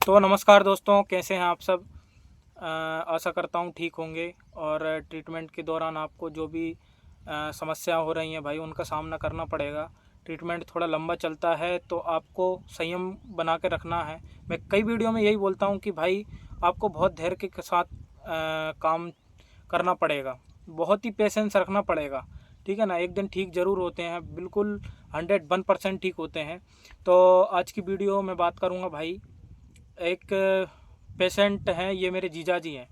तो नमस्कार दोस्तों, कैसे हैं आप सब। आशा करता हूँ ठीक होंगे। और ट्रीटमेंट के दौरान आपको जो भी समस्या हो रही हैं भाई, उनका सामना करना पड़ेगा। ट्रीटमेंट थोड़ा लंबा चलता है तो आपको संयम बना के रखना है। मैं कई वीडियो में यही बोलता हूँ कि भाई आपको बहुत धैर्य के साथ काम करना पड़ेगा, बहुत ही पेशेंस रखना पड़ेगा। ठीक है ना, एक दिन ठीक ज़रूर होते हैं, बिल्कुल 101% ठीक होते हैं। तो आज की वीडियो में बात करूँगा भाई, एक पेशेंट हैं, ये मेरे जीजा जी हैं।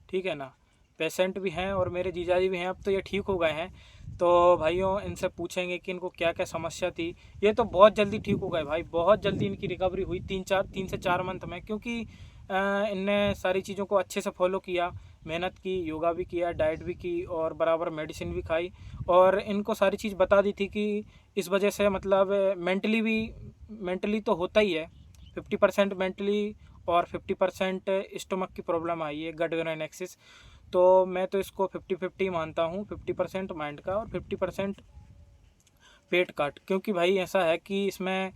ठीक है ना, पेशेंट भी हैं और मेरे जीजा जी भी हैं। अब तो ये ठीक हो गए हैं। तो भाइयों, इनसे पूछेंगे कि इनको क्या क्या समस्या थी। ये तो बहुत जल्दी ठीक हो गए भाई, बहुत जल्दी इनकी रिकवरी हुई, 3 से 4 मंथ में। क्योंकि इनने सारी चीज़ों को अच्छे से फॉलो किया, मेहनत की, योगा भी किया, डाइट भी की और बराबर मेडिसिन भी खाई। और इनको सारी चीज़ बता दी थी कि इस वजह से मतलब मेंटली तो होता ही है, 50% मेंटली और 50% स्टमक की प्रॉब्लम आई है, गट ग्रैंड एक्सिस। तो मैं तो इसको 50-50 मानता हूँ, 50% माइंड का और 50% पेट का। क्योंकि भाई ऐसा है कि इसमें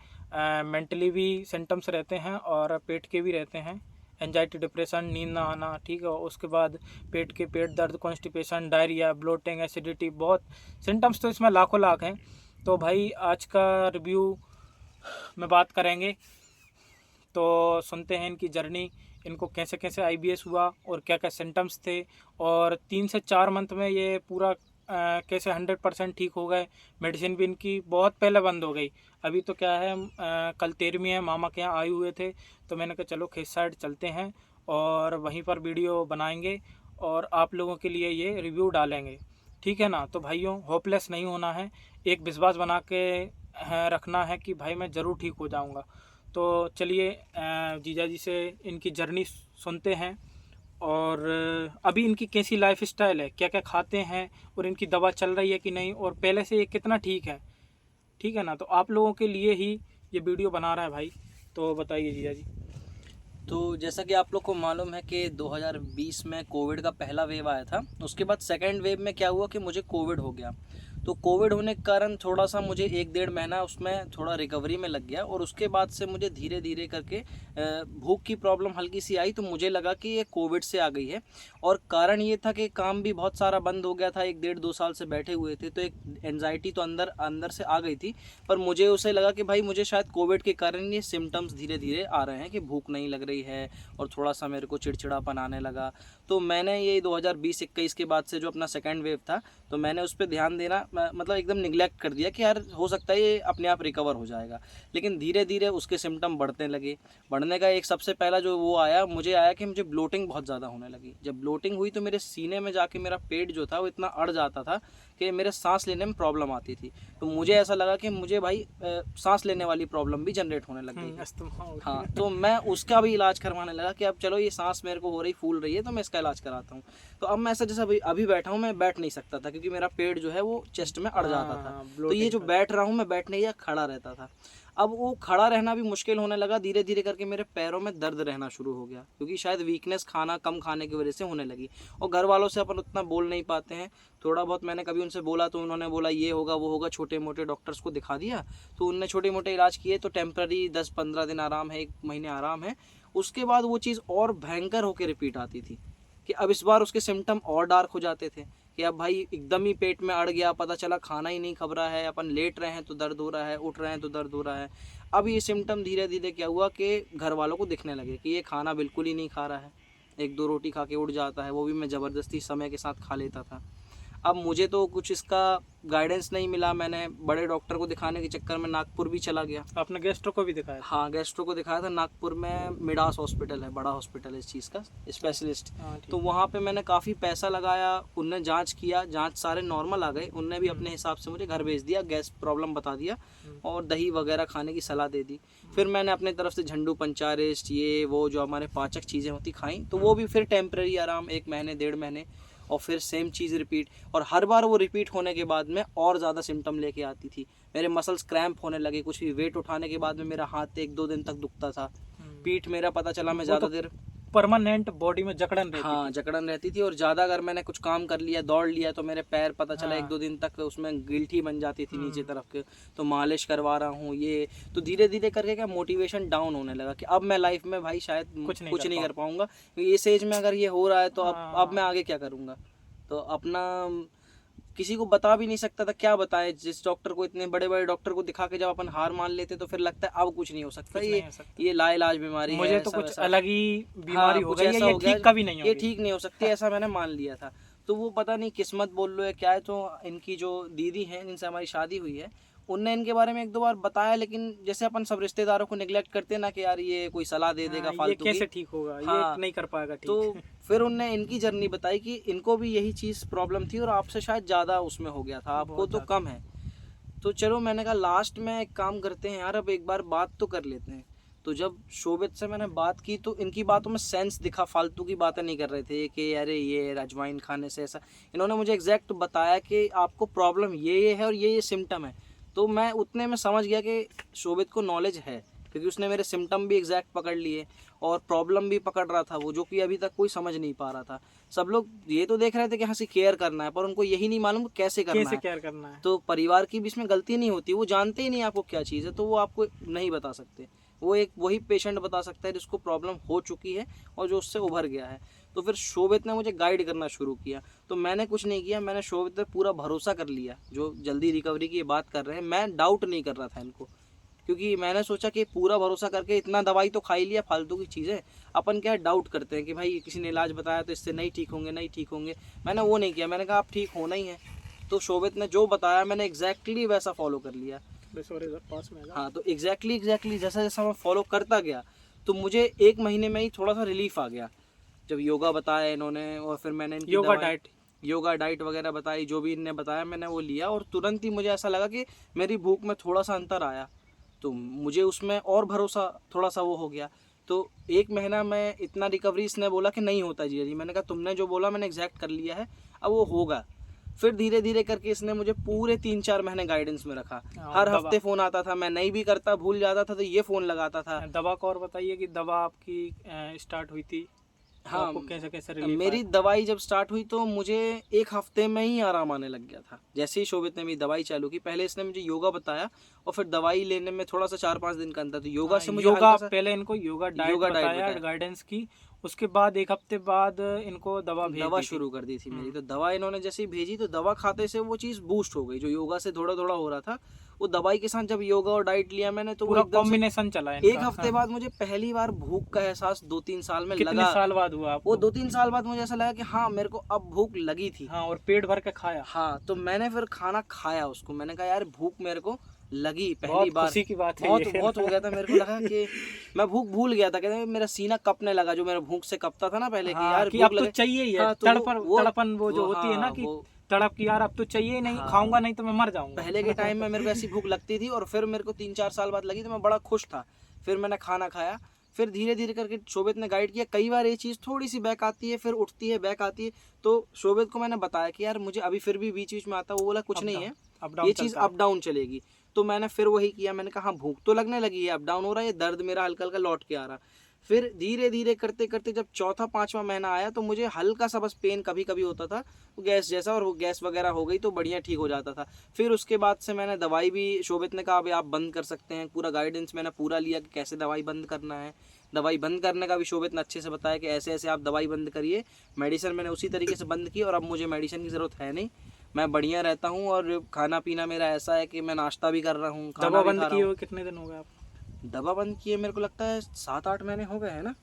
मेंटली भी सिम्टम्स रहते हैं और पेट के भी रहते हैं। एंजाइटी, डिप्रेशन, नींद ना आना, ठीक है। उसके बाद पेट दर्द, कॉन्स्टिपेशन, डायरिया, ब्लोटिंग, एसिडिटी, बहुत सिम्टम्स तो इसमें लाखों लाख हैं। तो भाई आज का रिव्यू में बात करेंगे, तो सुनते हैं इनकी जर्नी, इनको कैसे कैसे आईबीएस हुआ और क्या क्या सिम्टम्स थे। और 3 से 4 मंथ में ये पूरा कैसे 100% ठीक हो गए। मेडिसिन भी इनकी बहुत पहले बंद हो गई। अभी तो क्या है, कल 13वीं है, मामा के यहाँ आए हुए थे। तो मैंने कहा चलो खेत साइड चलते हैं और वहीं पर वीडियो बनाएंगे और आप लोगों के लिए ये रिव्यू डालेंगे। ठीक है ना। तो भाइयों, होपलेस नहीं होना है, एक विश्वास बना के रखना है कि भाई मैं ज़रूर ठीक हो जाऊँगा। तो चलिए जीजा जी से इनकी जर्नी सुनते हैं। और अभी इनकी कैसी लाइफ स्टाइल है, क्या क्या खाते हैं और इनकी दवा चल रही है कि नहीं, और पहले से ये कितना ठीक है। ठीक है ना। तो आप लोगों के लिए ही ये वीडियो बना रहा है भाई। तो बताइए जीजा जी। तो जैसा कि आप लोग को मालूम है कि 2020 में कोविड का पहला वेव आया था। उसके बाद सेकेंड वेव में क्या हुआ कि मुझे कोविड हो गया। तो कोविड होने के कारण थोड़ा सा मुझे 1-1.5 महीना उसमें थोड़ा रिकवरी में लग गया। और उसके बाद से मुझे धीरे धीरे करके भूख की प्रॉब्लम हल्की सी आई, तो मुझे लगा कि ये कोविड से आ गई है। और कारण ये था कि काम भी बहुत सारा बंद हो गया था, 1-1.5-2 साल से बैठे हुए थे, तो एक एनजाइटी तो अंदर अंदर से आ गई थी। पर मुझे उसे लगा कि भाई मुझे शायद कोविड के कारण ये सिम्टम्स धीरे धीरे आ रहे हैं कि भूख नहीं लग रही है और थोड़ा सा मेरे को चिड़चिड़ापन आने लगा। तो मैंने ये 2020-21 के बाद से जो अपना सेकेंड वेव था, तो मैंने उस पर ध्यान देना मतलब एकदम निगलेक्ट कर दिया कि यार हो सकता है ये अपने आप रिकवर हो जाएगा। लेकिन धीरे धीरे उसके सिम्टम बढ़ने लगे। बढ़ने का एक सबसे पहला जो वो आया, मुझे आया कि मुझे ब्लोटिंग बहुत ज़्यादा होने लगी। जब ब्लोटिंग हुई तो मेरे सीने में जाके मेरा पेट जो था वो इतना अड़ जाता था कि मेरे सांस लेने में प्रॉब्लम आती थी। तो मुझे ऐसा लगा कि मुझे भाई सांस लेने वाली प्रॉब्लम भी जनरेट होने लग गई है। अस्थमा हो हाँ, गया। तो मैं उसका भी इलाज करवाने लगा कि अब चलो ये सांस मेरे को हो रही, फूल रही है, तो मैं इसका इलाज कराता हूँ। तो अब मैं ऐसा जैसा अभी अभी बैठा हूँ, मैं बैठ नहीं सकता था क्योंकि मेरा पेट जो है वो चेस्ट में अड़ जाता था। हाँ, तो ये ब्लोटिंग जो का। बैठ रहा हूँ मैं, बैठ नहीं, या खड़ा रहता था। अब वो खड़ा रहना भी मुश्किल होने लगा। धीरे धीरे करके मेरे पैरों में दर्द रहना शुरू हो गया, क्योंकि शायद वीकनेस, खाना कम खाने की वजह से होने लगी। और घर वालों से अपन उतना बोल नहीं पाते हैं। थोड़ा बहुत मैंने कभी उनसे बोला तो उन्होंने बोला ये होगा वो होगा, छोटे मोटे डॉक्टर्स को दिखा दिया। तो उनने छोटे मोटे इलाज किए, तो टेम्पररी 10-15 दिन आराम है, 1 महीने आराम है। उसके बाद वो चीज़ और भयंकर होकर रिपीट आती थी कि अब इस बार उसके सिम्टम और डार्क हो जाते थे कि अब भाई एकदम ही पेट में अड़ गया, पता चला खाना ही नहीं खब रहा है, अपन लेट रहे हैं तो दर्द हो रहा है, उठ रहे हैं तो दर्द हो रहा है। अब ये सिम्टम धीरे धीरे क्या हुआ कि घर वालों को दिखने लगे कि ये खाना बिल्कुल ही नहीं खा रहा है, 1-2 रोटी खा के उठ जाता है, वो भी मैं ज़बरदस्ती समय के साथ खा लेता था। अब मुझे तो कुछ इसका गाइडेंस नहीं मिला। मैंने बड़े डॉक्टर को दिखाने के चक्कर में नागपुर भी चला गया। आपने गेस्ट्रो को भी दिखाया था। हाँ, गैस्ट्रो को दिखाया था नागपुर में। मिडास हॉस्पिटल है, बड़ा हॉस्पिटल है इस चीज़ का, स्पेशलिस्ट। हाँ तो ठीक है। वहाँ पे मैंने काफ़ी पैसा लगाया। उनने जांच किया, जांच सारे नॉर्मल आ गए। उनने भी हम्म, अपने हिसाब से मुझे घर भेज दिया, गैस प्रॉब्लम बता दिया हम्म, और दही वगैरह खाने की सलाह दे दी। फिर मैंने अपने तरफ से झंडू पंचारिस्ट, ये वो जो हमारे पाचक चीज़ें होती खाई, तो वो भी फिर टेम्पररी आराम, 1 महीने 1.5 महीने। और फिर सेम चीज़ रिपीट। और हर बार वो रिपीट होने के बाद में और ज़्यादा सिम्टम लेके आती थी। मेरे मसल्स क्रैम्प होने लगे, कुछ भी वेट उठाने के बाद में मेरा हाथ 1-2 दिन तक दुखता था। हम्म। पीठ मेरा, पता चला मैं वो ज़्यादा तो देर परमानेंट बॉडी में जकड़न रहती हाँ थी। जकड़न रहती थी, और ज़्यादा अगर मैंने कुछ काम कर लिया, दौड़ लिया, तो मेरे पैर पता चला हाँ। 1-2 दिन तक उसमें गिल्टी बन जाती थी नीचे तरफ के। तो मालिश करवा रहा हूँ ये, तो धीरे धीरे करके क्या मोटिवेशन डाउन होने लगा कि अब मैं लाइफ में भाई शायद कुछ नहीं कुछ कर नहीं कर पाऊंगा, क्योंकि इस एज में अगर ये हो रहा है तो अब मैं आगे क्या करूँगा। तो अपना किसी को बता भी नहीं सकता था, क्या बताएं। जिस डॉक्टर को, इतने बड़े बड़े डॉक्टर को दिखा के जब अपन हार मान लेते तो फिर लगता है अब कुछ नहीं हो सकता, कुछ नहीं हो सकता। ये लाइलाज बीमारी है, मुझे तो ऐसा कुछ वैसा। अलग ही हाँ बीमारी हो कुछ गई है, ऐसा ये हो गया, ठीक कभी नहीं ये होगी। ठीक नहीं हो सकती, ऐसा मैंने मान लिया था। तो वो पता नहीं किस्मत बोल लो या क्या है, तो इनकी जो दीदी हैं जिनसे हमारी शादी हुई है, उनने इनके बारे में 1-2 बार बताया, लेकिन जैसे अपन सब रिश्तेदारों को निगलेक्ट करते हैं ना कि यार ये कोई सलाह दे देगा हाँ, ये फालतू कैसे की। ठीक होगा, ये हाँ, नहीं कर पाएगा तो ठीक। फिर उनने इनकी जर्नी बताई कि इनको भी यही चीज़ प्रॉब्लम थी, और आपसे शायद ज़्यादा उसमें हो गया था, आपको बहुत तो ज़्यादा। कम है। तो चलो मैंने कहा लास्ट में एक काम करते हैं यार, अब एक बार बात तो कर लेते हैं। तो जब शोभित से मैंने बात की तो इनकी बातों में सेंस दिखा, फालतू की बातें नहीं कर रहे थे कि अरे ये अजवाइन खाने से ऐसा। इन्होंने मुझे एग्जैक्ट बताया कि आपको प्रॉब्लम ये है और ये सिम्टम है। तो मैं उतने में समझ गया कि शोभित को नॉलेज है, क्योंकि उसने मेरे सिम्टम भी एग्जैक्ट पकड़ लिए और प्रॉब्लम भी पकड़ रहा था वो, जो कि अभी तक कोई समझ नहीं पा रहा था। सब लोग ये तो देख रहे थे कि हाँ से केयर करना है, पर उनको यही नहीं मालूम कि कैसे करना कैसे है। केयर करना है। तो परिवार की भी इसमें गलती नहीं होती, वो जानते ही नहीं आपको क्या चीज़ है, तो वो आपको नहीं बता सकते। वो एक वही पेशेंट बता सकता है जिसको प्रॉब्लम हो चुकी है और जो उससे उभर गया है। तो फिर शोभित ने मुझे गाइड करना शुरू किया। तो मैंने कुछ नहीं किया, मैंने शोभित पर पूरा भरोसा कर लिया। जो जल्दी रिकवरी की बात कर रहे हैं, मैं डाउट नहीं कर रहा था इनको, क्योंकि मैंने सोचा कि पूरा भरोसा करके इतना दवाई तो खा ही लिया फालतू की चीज़ें, अपन क्या डाउट करते हैं कि भाई किसी ने इलाज बताया तो इससे नहीं ठीक होंगे, नहीं ठीक होंगे। मैंने वो नहीं किया, मैंने कहा आप ठीक होना ही है। तो शोभित ने जो बताया मैंने एग्जैक्टली वैसा फॉलो कर लिया। पास में हाँ तो एग्जैक्टली जैसा जैसा मैं फॉलो करता गया, तो मुझे 1 महीने में ही थोड़ा सा रिलीफ आ गया। जब योगा बताया इन्होंने और फिर मैंने इनकी योगा डाइट वगैरह बताई, जो भी इनने बताया मैंने वो लिया, और तुरंत ही मुझे ऐसा लगा कि मेरी भूख में थोड़ा सा अंतर आया। तो मुझे उसमें और भरोसा थोड़ा सा वो हो गया। तो 1 महीना मैं इतना रिकवरी, इसने बोला कि नहीं होता जी, मैंने कहा तुमने जो बोला मैंने एग्जैक्ट कर लिया है, अब वो होगा। फिर धीरे धीरे करके इसने मुझे पूरे 3-4 महीने गाइडेंस में रखा। हर हफ्ते फ़ोन आता था, मैं नहीं भी करता, भूल जाता था तो ये फ़ोन लगाता था। दवा को और बताइए कि दवा आपकी स्टार्ट हुई थी, हाँ आपको कैसे कैसे रिलीफ मेरी दवाई जब स्टार्ट हुई तो मुझे 1 हफ्ते में ही आराम आने लग गया था। जैसे ही शोभित ने मेरी दवाई चालू की, पहले इसने मुझे योगा बताया और फिर दवाई लेने में थोड़ा सा 4-5 दिन का अंतर। तो योगा से मुझे योगा, हल्का सा पहले इनको योगा डाइट योगा डाइट बताया, बताया। गाइडेंस की, उसके बाद 1 हफ्ते बाद इनको दवा भेज दवा दी थी। शुरू कर दी थी मेरी। तो दवा इन्होंने जैसे ही भेजी तो दवा खाते से वो चीज़ बूस्ट हो गई, जो योगा से थोड़ा थोड़ा हो रहा था वो दवाई के साथ जब योगा और डाइट लिया मैंने तो वो पूरा एकदम से कॉम्बिनेशन चला 1 इनका। हफ्ते बाद मुझे पहली बार भूख का एहसास 2-3 साल में कितने लगा। साल बाद हुआ आपको? वो 2-3 साल बाद मुझे ऐसा लगा कि हाँ मेरे को अब भूख लगी थी। हाँ, और पेट भर के खाया। हाँ तो मैंने फिर खाना खाया उसको, मैंने कहा यार भूख मेरे को लगी पहली बहुत बार। खुशी की बात है बहुत ये। बहुत हो गया था, मेरे को लगा कि मैं भूख भूल गया था। कहते हैं मेरा सीना कपने लगा, जो मेरा भूख से कपता था ना पहले कि हाँ, यार कि भूख अब तो लगे। चाहिए ही है। हाँ, तो तड़पन वो जो होती है ना कि तड़प की यार अब तो चाहिए ही नहीं, हाँ, खाऊंगा नहीं तो मैं मर जाऊंगा। पहले के टाइम में मेरे को ऐसी भूख लगती थी और फिर मेरे को 3-4 साल बाद लगी तो मैं बड़ा खुश था। फिर मैंने खाना खाया, फिर धीरे धीरे करके शोभित ने गाइड किया। कई बार ये चीज़ थोड़ी सी बैक आती है, फिर उठती है, बैक आती है। तो शोभित को मैंने बताया कि यार मुझे अभी फिर भी बीच बीच में आता है। वो बोला कुछ नहीं है, ये चीज़ अप डाउन चलेगी। तो मैंने फिर वही किया, मैंने कहा हाँ भूख तो लगने लगी है, अप डाउन हो रहा है, ये दर्द मेरा हल्का हल्का लौट के आ रहा। फिर धीरे धीरे करते करते जब 4था-5वां महीना आया तो मुझे हल्का सा बस पेन कभी कभी होता था, गैस जैसा, और वो गैस वगैरह हो गई तो बढ़िया ठीक हो जाता था। फिर उसके बाद से मैंने दवाई भी, शोभित ने कहा अभी आप बंद कर सकते हैं। पूरा गाइडेंस मैंने पूरा लिया कि कैसे दवाई बंद करना है। दवाई बंद करने का भी शोभित ने अच्छे से बताया कि ऐसे ऐसे आप दवाई बंद करिए। मेडिसिन मैंने उसी तरीके से बंद की और अब मुझे मेडिसिन की ज़रूरत है नहीं, मैं बढ़िया रहता हूँ। और खाना पीना मेरा ऐसा है कि मैं नाश्ता भी कर रहा हूँ, खाना भी खा रहा हूँ। कितने दिन हो गए आपको? दवा बंद किए मेरे को लगता है 7-8 महीने हो गए हैं ना।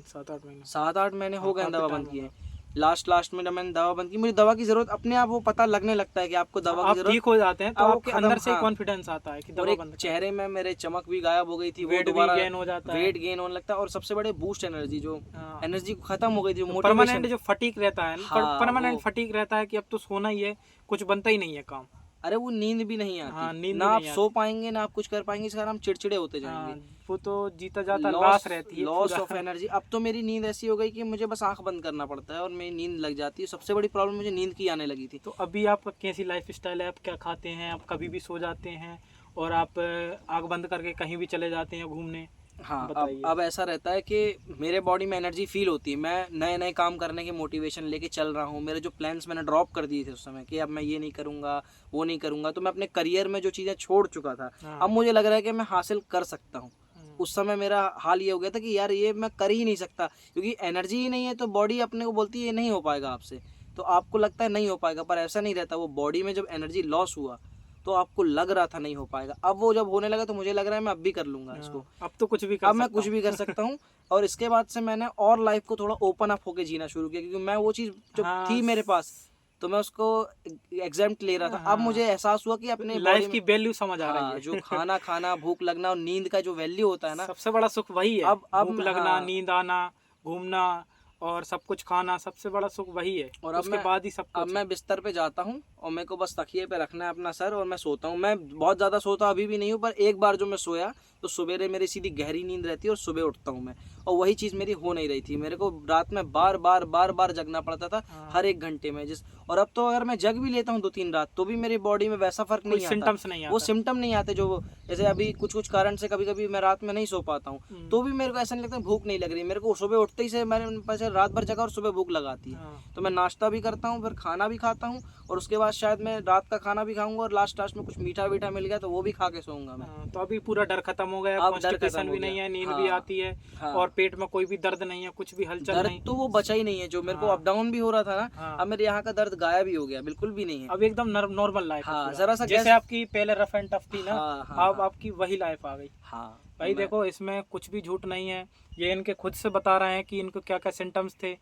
7-8 महीने। 7-8 महीने हो गए दवा बंद टाइम किए। लास्ट में जब मैंने दवा बंद की, मुझे दवा की जरूरत अपने आप वो पता लगने लगता है कि आपको दवा की जरूरत, ठीक हो जाते हैं तो वो आपके खत्म, अंदर से हाँ। कॉन्फिडेंस आता है कि और दवा एक बंद चेहरे में मेरे चमक भी गायब हो गई थी, वो वेट भी दोबारा गेन हो जाता है, वेट गेन होने लगता है। और सबसे बड़े बूस्ट एनर्जी, जो हाँ। एनर्जी खत्म हो गई थी, परमानेंट मोटिवेशन। जो फटीक रहता है, हाँ, परमानेंट वो- फटीक रहता है कि अब तो सोना ही है, कुछ बनता ही नहीं है काम। अरे वो नींद भी नहीं आती। हाँ, नींद ना भी आप नहीं सो पाएंगे ना आप कुछ कर पाएंगे, इस कारण हम चिड़चिड़े होते जाएंगे। हाँ, वो तो जीता जाता लाश रहती है लॉस पूरा। Of energy. अब तो मेरी नींद ऐसी हो गई कि मुझे बस आंख बंद करना पड़ता है और मेरी नींद लग जाती है। सबसे बड़ी प्रॉब्लम मुझे नींद की आने लगी थी। तो अभी आपका कैसी लाइफ स्टाइल है? आप क्या खाते हैं? आप कभी भी सो जाते हैं और आप आँख बंद करके कहीं भी चले जाते हैं घूमने? हाँ, बताइए। अब ऐसा रहता है कि मेरे बॉडी में एनर्जी फील होती है, मैं नए नए काम करने की मोटिवेशन लेके चल रहा हूँ। मेरे जो प्लान्स मैंने ड्रॉप कर दिए थे उस समय कि अब मैं ये नहीं करूँगा, वो नहीं करूँगा, तो मैं अपने करियर में जो चीज़ें छोड़ चुका था, हाँ। अब मुझे लग रहा है कि मैं हासिल कर सकता हूँ। हम्म। उस समय मेरा हाल ये हो गया था कि यार ये मैं कर ही नहीं सकता, क्योंकि एनर्जी ही नहीं है, तो बॉडी अपने को बोलती है ये नहीं हो पाएगा आपसे। तो आपको लगता है नहीं हो पाएगा, पर ऐसा नहीं रहता। वो बॉडी में जब एनर्जी लॉस हुआ तो आपको लग रहा था नहीं हो पाएगा, अब वो जब होने लगा तो मुझे लग रहा है मैं अब भी कर लूंगा इसको। हाँ, अब तो कुछ भी कर अब मैं सकता कुछ हूँ। भी कर सकता हूँ। और इसके बाद से मैंने और लाइफ को थोड़ा ओपन अप होके जीना शुरू किया, क्योंकि मैं वो चीज़ जो हाँ थी मेरे पास, तो मैं उसको एग्जाम्प्ट ले रहा था। अब मुझे हाँ, एहसास हुआ कि अपने बॉडी लाइफ में, की वैल्यू समझ आ रही हाँ, जो है। खाना खाना, भूख लगना और नींद का जो वैल्यू होता है ना, सबसे बड़ा सुख वही है। अब भूख लगना, हाँ, नींद आना, घूमना और सब कुछ खाना, सबसे बड़ा सुख वही है। और उसके बाद ही सब अब कुछ है। मैं बिस्तर पे जाता हूँ और मेरे को बस तकिए पे रखना है अपना सर और मैं सोता हूँ। मैं बहुत ज़्यादा सोता अभी भी नहीं हूँ, पर एक बार जो मैं सोया तो सवेरे मेरी सीधी गहरी नींद रहती है और सुबह उठता हूँ मैं। और वही चीज़ मेरी हो नहीं रही थी, मेरे को रात में बार बार जगना पड़ता था, हाँ, हर एक घंटे में जिस। और अब तो अगर मैं जग भी लेता हूँ 2-3 रात तो भी मेरी बॉडी में वैसा फर्क कोई नहीं आता। सिम्टम्स नहीं वो आता। सिम्टम नहीं आते जो जैसे अभी कुछ कुछ कारण से कभी कभी मैं रात में नहीं सो पाता हूँ, हम्म। तो भी मेरे को ऐसा नहीं लगता भूख नहीं लग रही। मेरे को सुबह उठते ही से मैंने पैसे रात भर जगा और सुबह भूख लगाती है। हाँ, तो मैं नाश्ता भी करता हूँ, फिर खाना भी खाता हूँ, और उसके बाद शायद मैं रात का खाना भी खाऊंगा, और लास्ट में कुछ मीठा वीठा मिल गया तो वो भी खा के सोऊंगा मैं। हाँ, तो अभी पूरा डर खत्म हो गया, अब डर खत्म कॉन्स्टिपेशन हो भी गया। नहीं है, नींद भी हाँ आती है हाँ, और पेट में कोई भी दर्द नहीं है, कुछ भी हलचल दर्द नहीं। तो वो बचा ही नहीं है, जो मेरे को हाँ अप डाउन भी हो रहा था ना, हाँ, अब मेरे यहाँ का दर्द गायब ही हो गया, बिल्कुल भी नहीं है। अब एकदम नॉर्मल लाइफ है हाँ, पूरा। जरा सा जैसे गैस। आपकी पहले रफ एंड टफ थी ना, हाँ हाँ अब हाँ आपकी वही लाइफ आ गई। हाँ, तो भाई मैं, देखो, इसमें कुछ भी झूठ नहीं है, ये इनके खुद से बता रहे हैं कि इनको क्या क्या सिम्टम्स थे।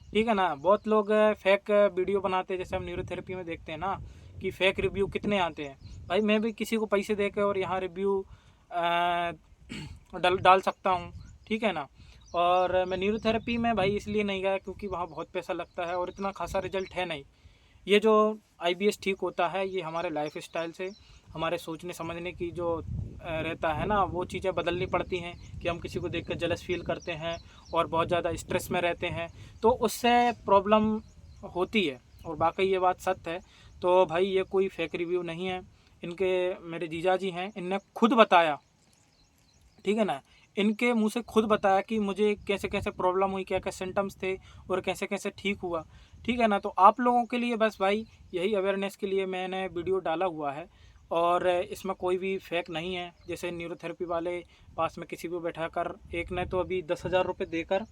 ठीक है ना। बहुत लोग फेक वीडियो बनाते हैं, जैसे हम न्यूरोथेरेपी में देखते हैं ना कि फेक रिव्यू कितने आते हैं। भाई मैं भी किसी को पैसे दे के और यहाँ रिव्यू डाल सकता हूँ, ठीक है ना। और मैं न्यूरोथेरेपी में भाई इसलिए नहीं गया क्योंकि वहाँ बहुत पैसा लगता है और इतना खासा रिजल्ट है नहीं। ये जो IBS ठीक होता है, ये हमारे लाइफ स्टाइल से, हमारे सोचने समझने की जो रहता है ना, वो चीज़ें बदलनी पड़ती हैं कि हम किसी को देख कर जलस फील करते हैं और बहुत ज़्यादा स्ट्रेस में रहते हैं, तो उससे प्रॉब्लम होती है। और बाकी ये बात सत्य है। तो भाई ये कोई फेक रिव्यू नहीं है। इनके मेरे जीजा जी हैं, इनने खुद बताया, ठीक है ना, इनके मुंह से खुद बताया कि मुझे कैसे कैसे प्रॉब्लम हुई, क्या क्या सिम्टम्स थे और कैसे कैसे ठीक हुआ। ठीक है ना। तो आप लोगों के लिए बस भाई यही अवेयरनेस के लिए मैंने वीडियो डाला हुआ है, और इसमें कोई भी फेक नहीं है। जैसे न्यूरोथेरेपी वाले पास में किसी को बैठा कर, एक ने तो अभी 10,000 रुपये देकर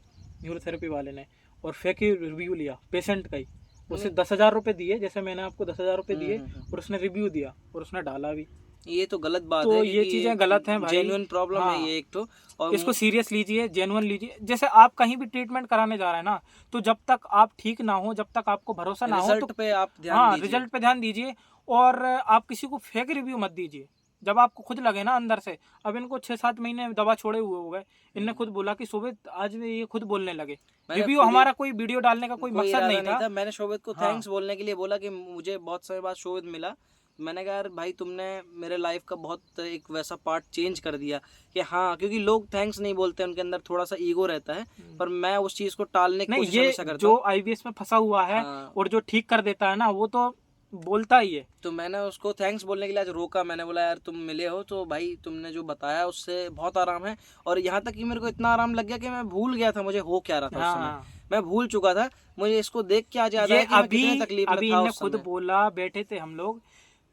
न्यूरोथेरेपी वाले ने और फेक ही रिव्यू लिया पेशेंट का ही, उसे 10,000 रुपये दिए, जैसे मैंने आपको 10,000 रुपये दिए और उसने रिव्यू दिया और उसने डाला भी। ये तो गलत बात तो है, ये क्योंकि चीज़ें गलत हैं भाई। जेन्युइन प्रॉब्लम है हाँ, ये एक तो। और इसको सीरियस लीजिए, जेन्युइन लीजिए। जैसे आप कहीं भी ट्रीटमेंट कराने जा रहे हैं ना, तो जब तक आप ठीक ना हो, जब तक आपको भरोसा ना हो, तो रिजल्ट पे आप ध्यान हाँ, दीजिए। रिजल्ट पे ध्यान दीजिए। और आप किसी को फेक रिव्यू मत दीजिए। जब आपको खुद लगे ना अंदर से, अब इनको 6-7 महीने दवा छोड़े हुए हो गए, इनने खुद बोला कि शोभित आज ये खुद बोलने लगे। मैंने रिव्यू खुद ही, हमारा कोई वीडियो डालने का कोई कोई मकसद इरादा नहीं नहीं था। था, मैंने शोभित को हाँ थैंक्स बोलने के लिए बोला कि मुझे बहुत समय बाद शोभित मिला। मैंने कहा यार भाई तुमने मेरे लाइफ का बहुत एक वैसा पार्ट चेंज कर दिया कि हाँ, क्योंकि लोग थैंक्स नहीं बोलते, उनके अंदर थोड़ा सा ईगो रहता है, पर मैं उस चीज़ को टालने की नहीं, कोशिश ये हमेशा करता जो हूँ। IBS में फंसा हुआ है हाँ, और जो ठीक कर देता है ना, वो तो बोलता ही है। तो मैंने उसको थैंक्स बोलने के लिए आज रोका। मैंने बोला यार तुम मिले हो तो भाई तुमने जो बताया उससे बहुत आराम है। और यहाँ तक कि मेरे को इतना आराम लग गया कि मैं भूल गया था मुझे हो क्या रहा था उस समय। हाँ, मैं भूल चुका था। मुझे इसको देख के आज याद ये आया कि मैं अभी कितने तकलीफ में अभी था इनने उस खुद समय। बोला, बैठे थे हम लोग,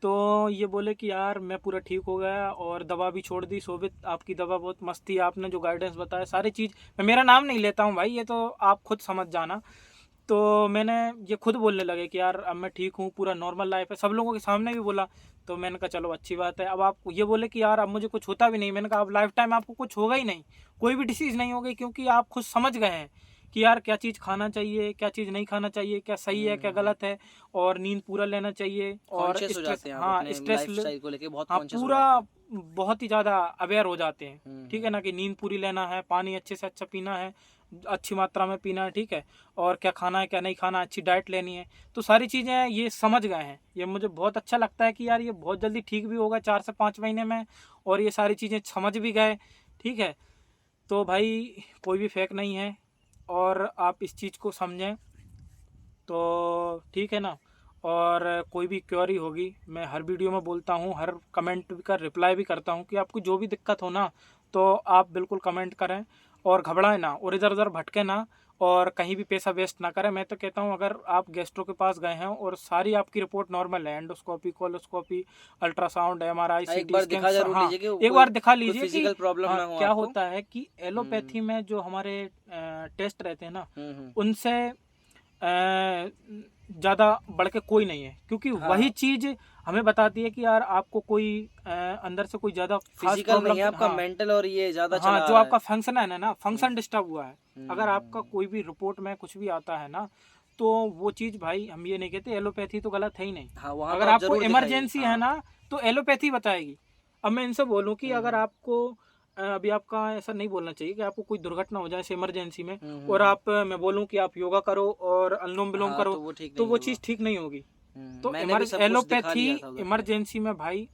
तो ये बोले कि यार मैं पूरा ठीक हो गया और दवा भी छोड़ दी। शोभित आपकी दवा बहुत मस्त थी, आपने जो गाइडेंस बताया सारी चीज़, मैं मेरा नाम नहीं लेता हूँ भाई, ये तो आप खुद समझ जाना। तो मैंने ये खुद बोलने लगे कि यार अब मैं ठीक हूँ, पूरा नॉर्मल लाइफ है, सब लोगों के सामने भी बोला। तो मैंने कहा चलो अच्छी बात है। अब आप ये बोले कि यार अब मुझे कुछ होता भी नहीं, मैंने कहा अब लाइफ टाइम आपको कुछ होगा ही नहीं, कोई भी डिसीज़ नहीं होगी, क्योंकि आप खुद समझ गए हैं कि यार क्या चीज़ खाना चाहिए, क्या चीज़ नहीं खाना चाहिए, क्या सही है क्या गलत है, और नींद पूरा लेना चाहिए और कॉन्शियस हो स्ट्रेस, जाते हैं आप हाँ अपने स्ट्रेस, लाइफ स्टाइल को लेके बहुत हाँ कॉन्शियस हो पूरा जाते हैं। बहुत ही ज़्यादा अवेयर हो जाते हैं। ठीक है हम्म। ना, कि नींद पूरी लेना है, पानी अच्छे से अच्छा पीना है, अच्छी मात्रा में पीना है, ठीक है, और क्या खाना है क्या नहीं खाना, अच्छी डाइट लेनी है। तो सारी चीज़ें ये समझ गए हैं। ये मुझे बहुत अच्छा लगता है कि यार ये बहुत जल्दी ठीक भी होगा 4 से 5 महीने में, और ये सारी चीज़ें समझ भी गए। ठीक है। तो भाई कोई भी फेक नहीं है, और आप इस चीज़ को समझें तो ठीक है ना। और कोई भी क्वेरी होगी, मैं हर वीडियो में बोलता हूँ, हर कमेंट का रिप्लाई भी करता हूँ कि आपको जो भी दिक्कत हो ना, तो आप बिल्कुल कमेंट करें और घबराएं ना और इधर उधर भटके ना और कहीं भी पैसा वेस्ट ना करें। मैं तो कहता हूँ अगर आप गैस्ट्रो के पास गए हैं और सारी आपकी रिपोर्ट नॉर्मल है, एंडोस्कोपी, कोलोस्कोपी, अल्ट्रासाउंड, एमआरआई, हाँ, एक सीटी बार स्कैन, दिखा जरूर हाँ लीजिए कि एक कोई बार दिखा कोई लीजिए कि फिजिकल प्रॉब्लम हाँ, ना हो क्या आपको। होता है कि एलोपैथी में जो हमारे टेस्ट रहते हैं ना हम्म। उनसे ज़्यादा बढ़ के कोई नहीं है, क्योंकि वही हाँ, चीज़ हमें बताती है कि यार आपको कोई अंदर से कोई ज़्यादा खास फिजिकल नहीं प्रॉब्लम है आपका, हाँ मेंटल और ये ज़्यादा हाँ, चला आ जो रहा आपका है। फंक्शन है ना, हम्म। फंक्शन डिस्टर्ब हुआ है। अगर आपका हम्म। कोई भी रिपोर्ट में कुछ भी आता है ना, तो वो चीज़ भाई हम ये नहीं कहते एलोपैथी तो गलत है ही नहीं। हाँ, वहाँ तो अगर आप आपको जरूर दिखाइए। इमरजेंसी है हाँ। ना, तो एलोपैथी बताएगी। अब मैं इनसे बोलूँ कि अगर हम्म। आपको अभी आपका ऐसा नहीं बोलना चाहिए कि आपको कोई दुर्घटना हो जाए ऐसे इमरजेंसी में, और हम्म। मैं बोलूँ कि आप योगा करो और अनुलोम विलोम हाँ, करो, तो वो ठीक तो नहीं वो होगा। चीज़ ठीक नहीं होगी। तो मैंने भी सब कुछ दिखा एलोपैथी लिया था उधर पे। इमरजेंसी में भाई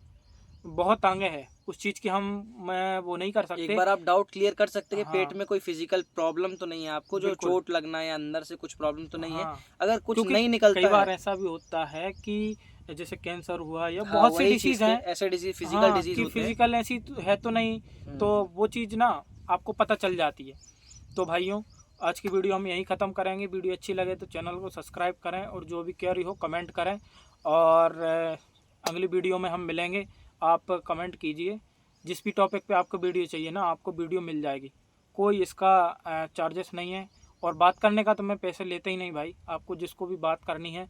बहुत आगे है, उस चीज़ की मैं वो नहीं कर एक सकते। बार आप डाउट क्लियर कर सकते हैं कि पेट हाँ में कोई फिजिकल प्रॉब्लम तो नहीं है आपको, जो बिल्कुल। चोट लगना है या अंदर से कुछ प्रॉब्लम तो नहीं है। हाँ, अगर कुछ क्योंकि नहीं कई निकलता बार है। ऐसा भी होता है कि जैसे कैंसर हुआ या हाँ, बहुत सी वही चीज़ डिसीज़ के हैं, ऐसे डिजीज, फिजिकल हाँ, डिजीज कि होते हैं। फिजिकल ऐसी है तो नहीं, तो हम्म। वो चीज़ ना आपको पता चल जाती है। तो भाइयों, आज की वीडियो हम यहीं ख़त्म करेंगे। वीडियो अच्छी लगे तो चैनल को सब्सक्राइब करें और जो भी क्वेरी हो कमेंट करें, और अगली वीडियो में हम मिलेंगे। आप कमेंट कीजिए, जिस भी टॉपिक पे आपको वीडियो चाहिए ना, आपको वीडियो मिल जाएगी। कोई इसका चार्जेस नहीं है, और बात करने का तो मैं पैसे लेते ही नहीं भाई। आपको जिसको भी बात करनी है